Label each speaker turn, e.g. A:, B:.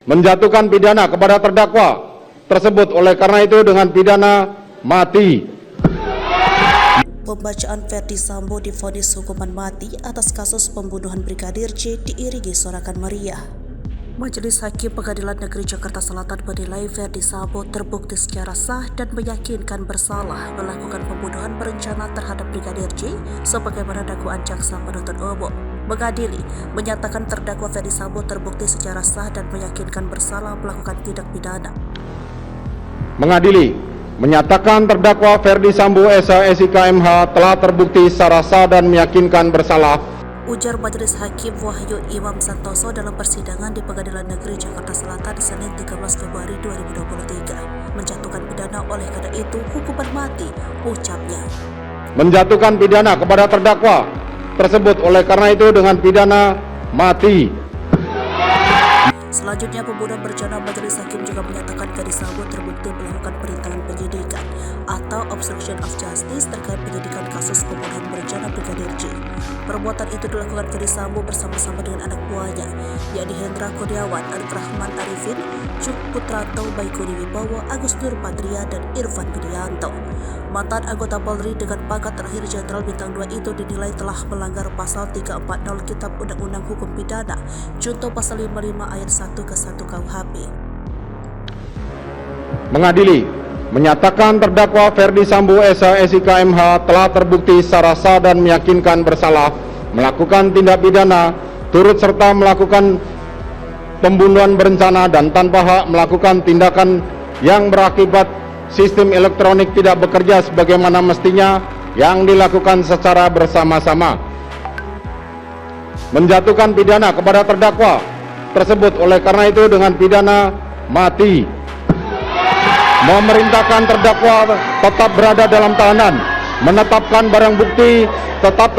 A: menjatuhkan pidana kepada terdakwa tersebut oleh karena itu dengan pidana mati.
B: Pembacaan Ferdy Sambo divonis hukuman mati atas kasus pembunuhan Brigadir J diiringi sorakan meriah. Majelis Hakim Pengadilan Negeri Jakarta Selatan menilai Ferdy Sambo terbukti secara sah dan meyakinkan bersalah melakukan pembunuhan berencana terhadap Brigadir J sebagaimana dakwaan jaksa penuntut umum. Mengadili, menyatakan terdakwa Ferdy Sambo terbukti secara sah dan meyakinkan bersalah melakukan tindak pidana.
A: Mengadili, menyatakan terdakwa Ferdy Sambo SIKMH telah terbukti secara sah dan meyakinkan bersalah.
B: Ujar Majelis Hakim Wahyu Imam Santoso dalam persidangan di Pengadilan Negeri Jakarta Selatan Senin 13 Februari 2023. Menjatuhkan pidana oleh karena itu hukuman mati, ucapnya.
A: Menjatuhkan pidana kepada terdakwa tersebut oleh karena itu dengan pidana mati.
B: Selanjutnya pembunuhan berencana, Majelis Hakim juga menyatakan Ferdy Sambo terbukti melakukan perintangan penyidikan atau obstruction of justice terkait penyidikan kasus pembunuhan berencana Brigadir J. Perbuatan itu dilakukan Ferdy Sambo bersama-sama dengan anak buahnya, yakni Hendra Kurniawan, Arif Rahman Arifin, Cuk Putranto, Baikuni Wibowo, Agus Nur Patria, dan Irfan Widianto. Mantan anggota Polri dengan pangkat terakhir Jenderal Bintang 2 itu dinilai telah melanggar pasal 340 Kitab Undang-Undang Hukum Pidana, junto pasal 55 ayat 1 ke 1 KUHP.
A: Mengadili, menyatakan terdakwa Ferdy Sambo SIKMH telah terbukti secara sah dan meyakinkan bersalah melakukan tindak pidana turut serta melakukan pembunuhan berencana dan tanpa hak melakukan tindakan yang berakibat sistem elektronik tidak bekerja sebagaimana mestinya yang dilakukan secara bersama-sama. Menjatuhkan pidana kepada terdakwa tersebut oleh karena itu dengan pidana mati. Memerintahkan terdakwa tetap berada dalam tahanan, menetapkan barang bukti tetap